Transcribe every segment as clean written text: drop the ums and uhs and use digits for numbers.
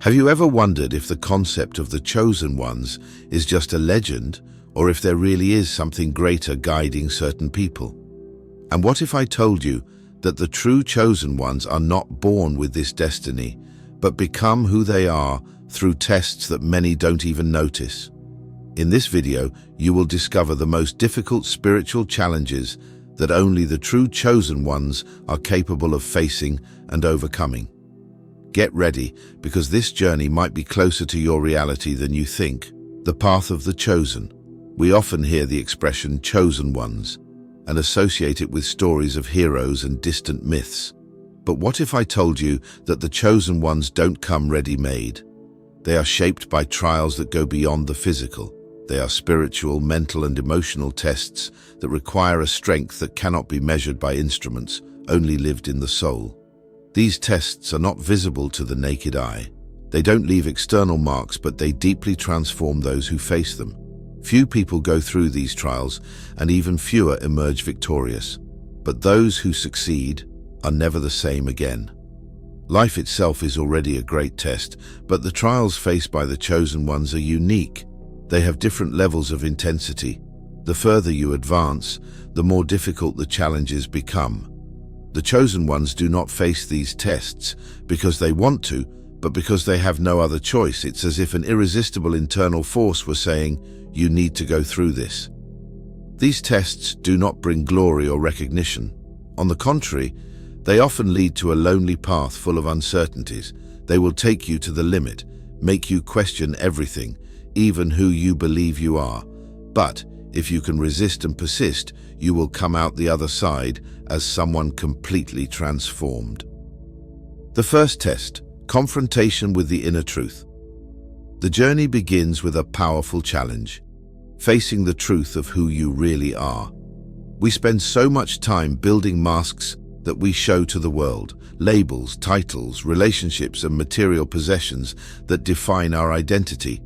Have you ever wondered if the concept of the chosen ones is just a legend, or if there really is something greater guiding certain people? And what if I told you that the true chosen ones are not born with this destiny, but become who they are through tests that many don't even notice? In this video, you will discover the most difficult spiritual challenges that only the true chosen ones are capable of facing and overcoming. Get ready, because this journey might be closer to your reality than you think. The path of the chosen. We often hear the expression chosen ones and associate it with stories of heroes and distant myths. But what if I told you that the chosen ones don't come ready-made? They are shaped by trials that go beyond the physical. They are spiritual, mental, and emotional tests that require a strength that cannot be measured by instruments, only lived in the soul. These tests are not visible to the naked eye. They don't leave external marks, but they deeply transform those who face them. Few people go through these trials, and even fewer emerge victorious. But those who succeed are never the same again. Life itself is already a great test, but the trials faced by the chosen ones are unique. They have different levels of intensity. The further you advance, the more difficult the challenges become. The chosen ones do not face these tests because they want to, but because they have no other choice. It's as if an irresistible internal force were saying, "You need to go through this." These tests do not bring glory or recognition. On the contrary, they often lead to a lonely path full of uncertainties. They will take you to the limit, make you question everything, even who you believe you are. But if you can resist and persist, you will come out the other side as someone completely transformed. The first test, confrontation with the inner truth. The journey begins with a powerful challenge, facing the truth of who you really are. We spend so much time building masks that we show to the world, labels, titles, relationships, and material possessions that define our identity.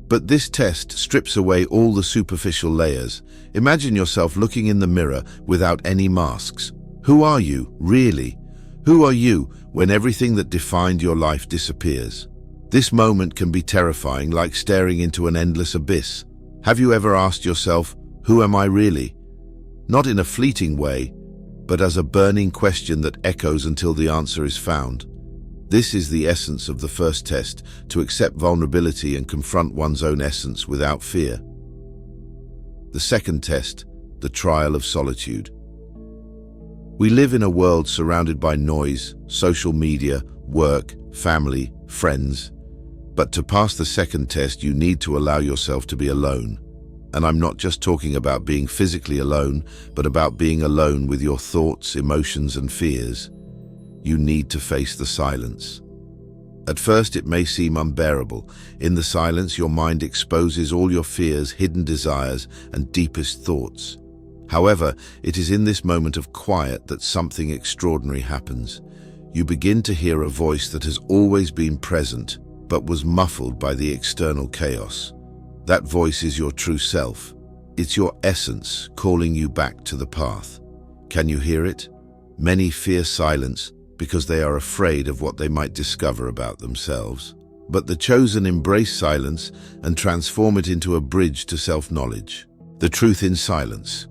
But this test strips away all the superficial layers. Imagine yourself looking in the mirror without any masks. Who are you, really? Who are you when everything that defined your life disappears? This moment can be terrifying, like staring into an endless abyss. Have you ever asked yourself, who am I really? Not in a fleeting way, but as a burning question that echoes until the answer is found. This is the essence of the first test, to accept vulnerability and confront one's own essence without fear. The second test, the trial of solitude. We live in a world surrounded by noise, social media, work, family, friends. But to pass the second test, you need to allow yourself to be alone. And I'm not just talking about being physically alone, but about being alone with your thoughts, emotions, and fears. You need to face the silence. At first, it may seem unbearable. In the silence, your mind exposes all your fears, hidden desires, and deepest thoughts. However, it is in this moment of quiet that something extraordinary happens. You begin to hear a voice that has always been present, but was muffled by the external chaos. That voice is your true self. It's your essence calling you back to the path. Can you hear it? Many fear silence because they are afraid of what they might discover about themselves. But the chosen embrace silence and transform it into a bridge to self-knowledge. The truth in silence.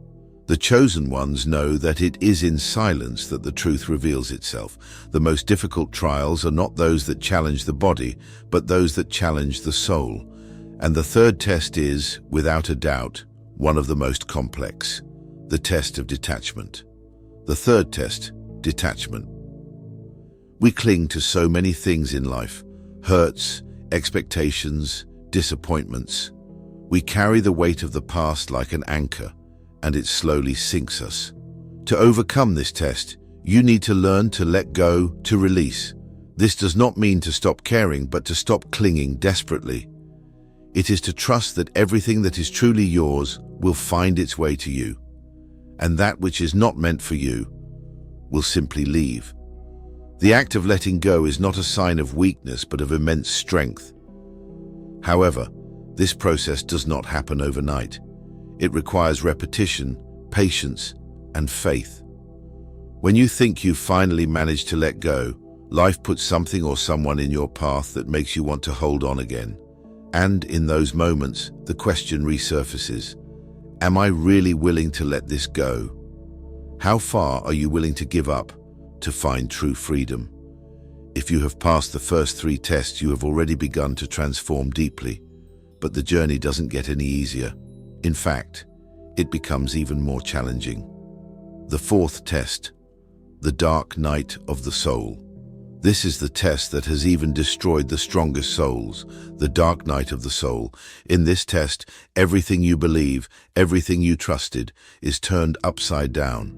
The chosen ones know that it is in silence that the truth reveals itself. The most difficult trials are not those that challenge the body, but those that challenge the soul. And the third test is, without a doubt, one of the most complex, the test of detachment. The third test, detachment. We cling to so many things in life, hurts, expectations, disappointments. We carry the weight of the past like an anchor, and it slowly sinks us. To overcome this test, you need to learn to let go, to release. This does not mean to stop caring, but to stop clinging desperately. It is to trust that everything that is truly yours will find its way to you, and that which is not meant for you will simply leave. The act of letting go is not a sign of weakness, but of immense strength. However, this process does not happen overnight. It requires repetition, patience, and faith. When you think you've finally managed to let go, Life puts something or someone in your path that makes you want to hold on again. And in those moments, the question resurfaces. Am I really willing to let this go? How far are you willing to give up to find true freedom? If you have passed the first 3 tests, you have already begun to transform deeply. But the journey doesn't get any easier. In fact, it becomes even more challenging. The 4th test, the dark night of the soul. This is the test that has even destroyed the strongest souls, the dark night of the soul. In this test, everything you believe, everything you trusted, is turned upside down.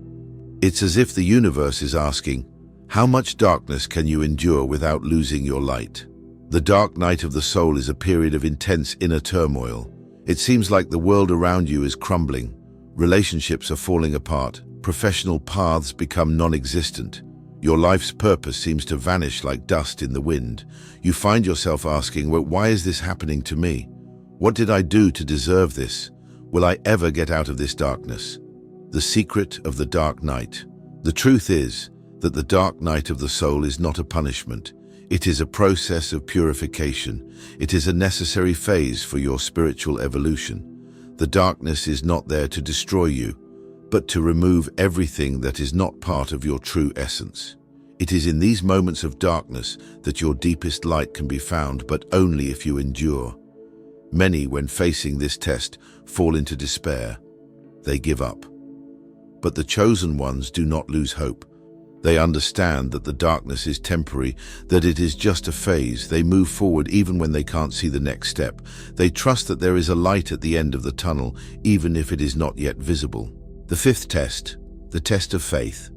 It's as if the universe is asking, how much darkness can you endure without losing your light? The dark night of the soul is a period of intense inner turmoil. It seems like the world around you is crumbling. Relationships are falling apart. Professional paths become non-existent. Your life's purpose seems to vanish like dust in the wind. You find yourself asking, well, why is this happening to me? What did I do to deserve this? Will I ever get out of this darkness? The secret of the dark night. The truth is that the dark night of the soul is not a punishment. It is a process of purification. It is a necessary phase for your spiritual evolution. The darkness is not there to destroy you, but to remove everything that is not part of your true essence. It is in these moments of darkness that your deepest light can be found, but only if you endure. Many, when facing this test, fall into despair. They give up. But the chosen ones do not lose hope. They understand that the darkness is temporary, that it is just a phase. They move forward even when they can't see the next step. They trust that there is a light at the end of the tunnel, even if it is not yet visible. The 5th test, the test of faith.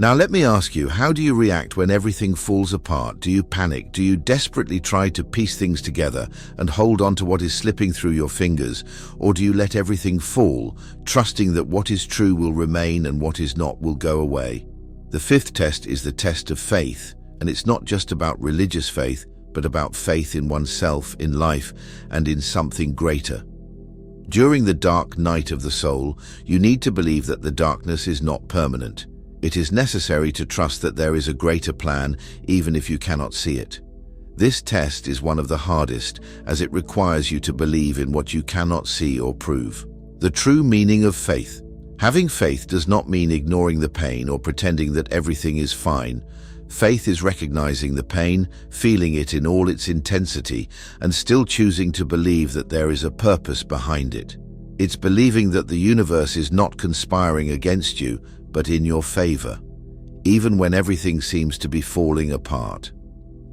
Now let me ask you, how do you react when everything falls apart? Do you panic? Do you desperately try to piece things together and hold on to what is slipping through your fingers? Or do you let everything fall, trusting that what is true will remain and what is not will go away? The 5th test is the test of faith, and it's not just about religious faith, but about faith in oneself, in life, and in something greater. During the dark night of the soul, you need to believe that the darkness is not permanent. It is necessary to trust that there is a greater plan, even if you cannot see it. This test is one of the hardest, as it requires you to believe in what you cannot see or prove. The true meaning of faith. Having faith does not mean ignoring the pain or pretending that everything is fine. Faith is recognizing the pain, feeling it in all its intensity, and still choosing to believe that there is a purpose behind it. It's believing that the universe is not conspiring against you, but in your favor, even when everything seems to be falling apart.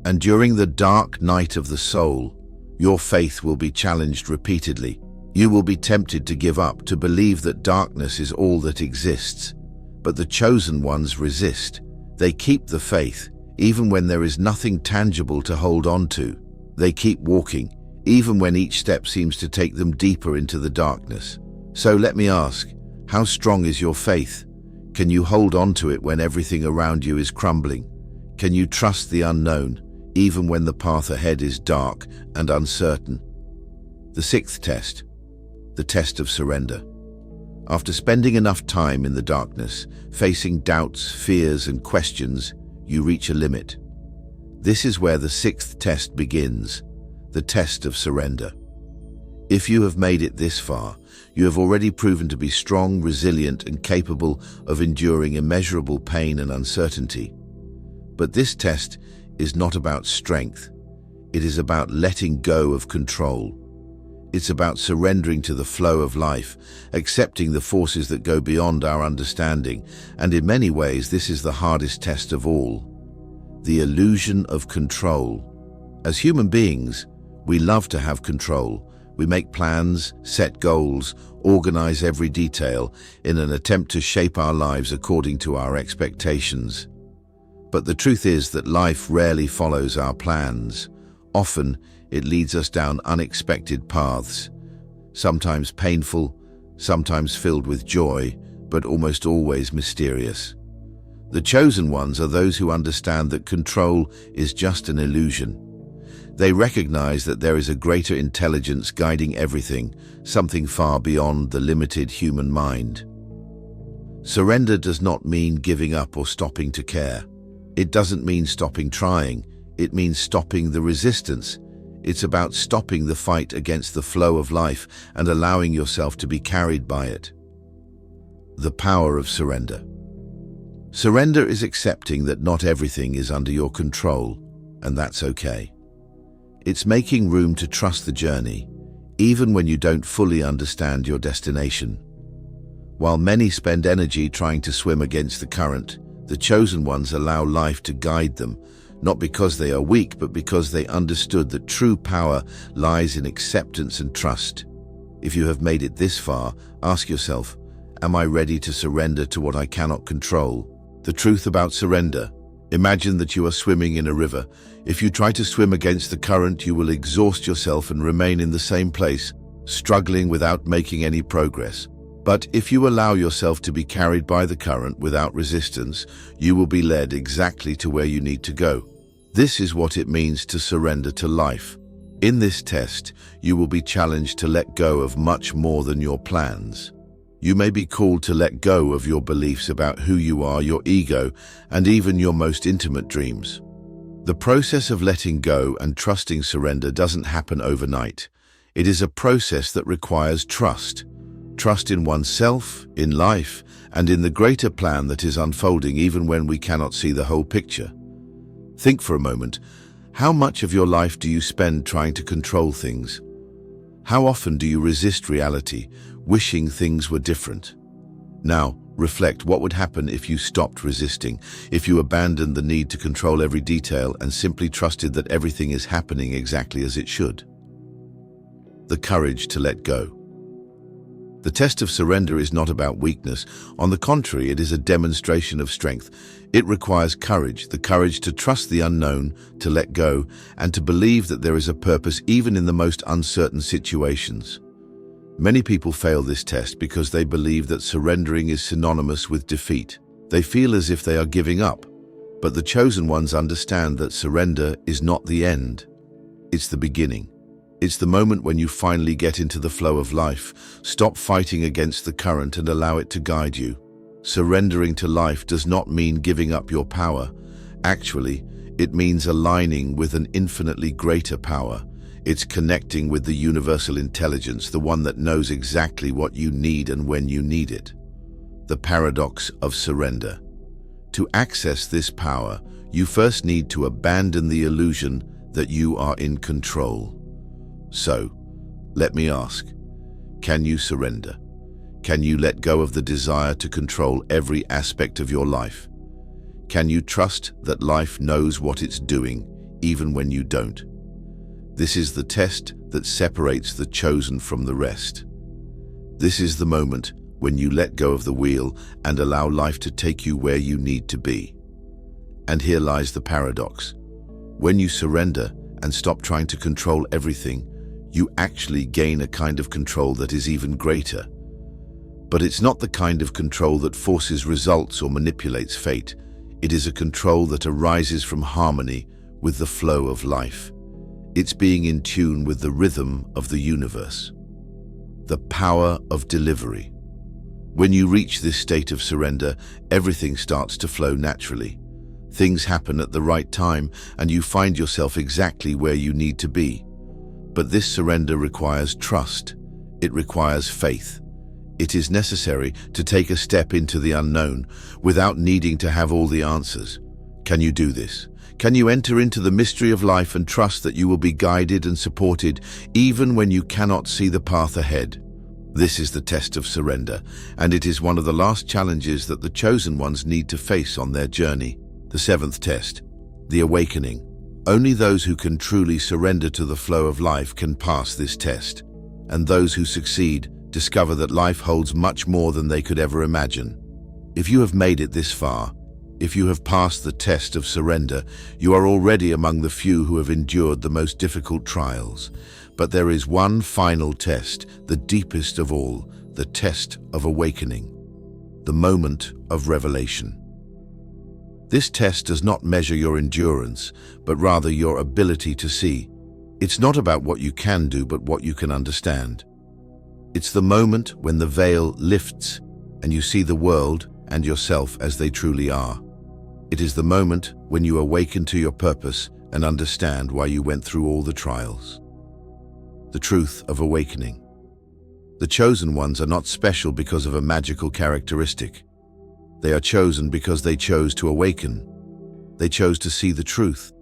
And during the dark night of the soul, your faith will be challenged repeatedly. You will be tempted to give up, to believe that darkness is all that exists. But the chosen ones resist. They keep the faith, even when there is nothing tangible to hold on to. They keep walking, even when each step seems to take them deeper into the darkness. So let me ask, how strong is your faith? Can you hold on to it when everything around you is crumbling? Can you trust the unknown, even when the path ahead is dark and uncertain? The 6th test, the test of surrender. After spending enough time in the darkness, facing doubts, fears, and questions, you reach a limit. This is where the 6th test begins, the test of surrender. If you have made it this far, you have already proven to be strong, resilient, and capable of enduring immeasurable pain and uncertainty. But this test is not about strength. It is about letting go of control. It's about surrendering to the flow of life, accepting the forces that go beyond our understanding, and in many ways this is the hardest test of all. The illusion of control. As human beings, we love to have control. We make plans, set goals, organize every detail in an attempt to shape our lives according to our expectations. But the truth is that life rarely follows our plans. Often, it leads us down unexpected paths, sometimes painful, sometimes filled with joy, but almost always mysterious. The chosen ones are those who understand that control is just an illusion. They recognize that there is a greater intelligence guiding everything, something far beyond the limited human mind. Surrender does not mean giving up or stopping to care. It doesn't mean stopping trying, it means stopping the resistance. It's about stopping the fight against the flow of life and allowing yourself to be carried by it. The power of surrender. Surrender is accepting that not everything is under your control, and that's okay. It's making room to trust the journey, even when you don't fully understand your destination. While many spend energy trying to swim against the current, the chosen ones allow life to guide them, not because they are weak, but because they understood that true power lies in acceptance and trust. If you have made it this far, ask yourself, am I ready to surrender to what I cannot control? The truth about surrender. Imagine that you are swimming in a river. If you try to swim against the current, you will exhaust yourself and remain in the same place, struggling without making any progress. But if you allow yourself to be carried by the current without resistance, you will be led exactly to where you need to go. This is what it means to surrender to life. In this test, you will be challenged to let go of much more than your plans. You may be called to let go of your beliefs about who you are, your ego, and even your most intimate dreams. The process of letting go and trusting surrender doesn't happen overnight. It is a process that requires trust. Trust in oneself, in life, and in the greater plan that is unfolding even when we cannot see the whole picture. Think for a moment, how much of your life do you spend trying to control things? How often do you resist reality, wishing things were different? Now, reflect what would happen if you stopped resisting, if you abandoned the need to control every detail and simply trusted that everything is happening exactly as it should. The courage to let go. The test of surrender is not about weakness. On the contrary, it is a demonstration of strength. It requires courage, the courage to trust the unknown, to let go, and to believe that there is a purpose even in the most uncertain situations. Many people fail this test because they believe that surrendering is synonymous with defeat. They feel as if they are giving up, but the chosen ones understand that surrender is not the end. It's the beginning. It's the moment when you finally get into the flow of life, stop fighting against the current and allow it to guide you. Surrendering to life does not mean giving up your power. Actually, it means aligning with an infinitely greater power. It's connecting with the universal intelligence, the one that knows exactly what you need and when you need it. The paradox of surrender. To access this power, you first need to abandon the illusion that you are in control. So, let me ask, can you surrender? Can you let go of the desire to control every aspect of your life? Can you trust that life knows what it's doing, even when you don't? This is the test that separates the chosen from the rest. This is the moment when you let go of the wheel and allow life to take you where you need to be. And here lies the paradox. When you surrender and stop trying to control everything, you actually gain a kind of control that is even greater. But it's not the kind of control that forces results or manipulates fate. It is a control that arises from harmony with the flow of life. It's being in tune with the rhythm of the universe. The power of delivery. When you reach this state of surrender, everything starts to flow naturally. Things happen at the right time, and you find yourself exactly where you need to be. But this surrender requires trust. It requires faith. It is necessary to take a step into the unknown without needing to have all the answers. Can you do this? Can you enter into the mystery of life and trust that you will be guided and supported even when you cannot see the path ahead? This is the test of surrender, and it is one of the last challenges that the chosen ones need to face on their journey. The seventh test, the awakening. Only those who can truly surrender to the flow of life can pass this test, and those who succeed discover that life holds much more than they could ever imagine. If you have made it this far, if you have passed the test of surrender, you are already among the few who have endured the most difficult trials. But there is one final test, the deepest of all, the test of awakening, the moment of revelation. This test does not measure your endurance, but rather your ability to see. It's not about what you can do, but what you can understand. It's the moment when the veil lifts and you see the world and yourself as they truly are. It is the moment when you awaken to your purpose and understand why you went through all the trials. The truth of awakening. The chosen ones are not special because of a magical characteristic. They are chosen because they chose to awaken. They chose to see the truth,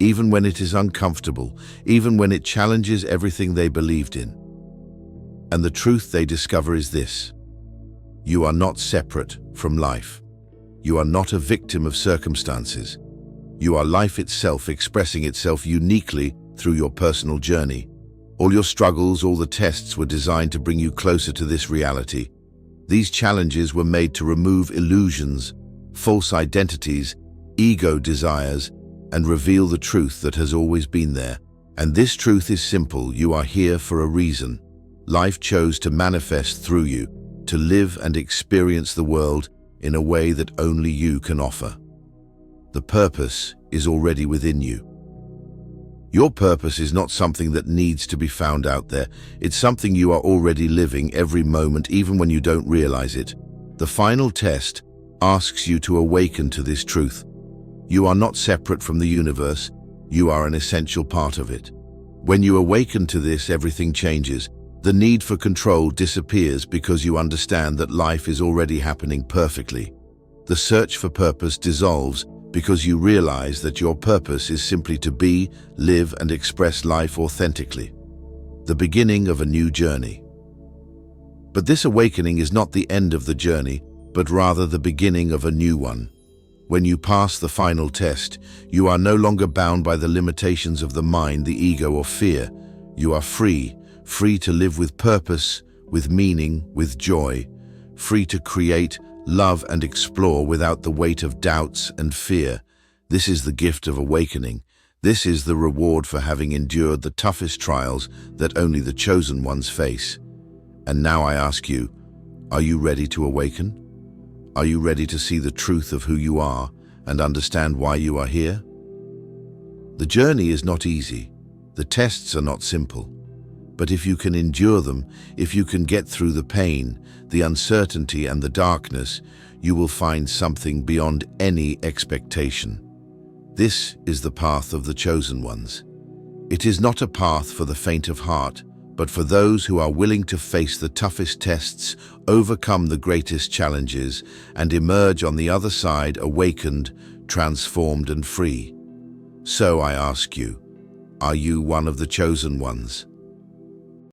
even when it is uncomfortable, even when it challenges everything they believed in. And the truth they discover is this: you are not separate from life. You are not a victim of circumstances. You are life itself, expressing itself uniquely through your personal journey. All your struggles, all the tests were designed to bring you closer to this reality. These challenges were made to remove illusions, false identities, ego desires, and reveal the truth that has always been there. And this truth is simple: you are here for a reason. Life chose to manifest through you, to live and experience the world in a way that only you can offer. The purpose is already within you. Your purpose is not something that needs to be found out there. It's something you are already living every moment, even when you don't realize it. The final test asks you to awaken to this truth. You are not separate from the universe. You are an essential part of it. When you awaken to this, everything changes. The need for control disappears because you understand that life is already happening perfectly. The search for purpose dissolves because you realize that your purpose is simply to be, live, and express life authentically. The beginning of a new journey. But this awakening is not the end of the journey, but rather the beginning of a new one. When you pass the final test, you are no longer bound by the limitations of the mind, the ego, or fear. You are free to live with purpose, with meaning, with joy, free to create, love, and explore without the weight of doubts and fear. This is the gift of awakening. This is the reward for having endured the toughest trials that only the chosen ones face. And now I ask you, are you ready to awaken? Are you ready to see the truth of who you are and understand why you are here? The journey is not easy. The tests are not simple. But if you can endure them, if you can get through the pain, the uncertainty, and the darkness, you will find something beyond any expectation. This is the path of the chosen ones. It is not a path for the faint of heart, but for those who are willing to face the toughest tests, overcome the greatest challenges, and emerge on the other side awakened, transformed, and free. So I ask you, are you one of the chosen ones?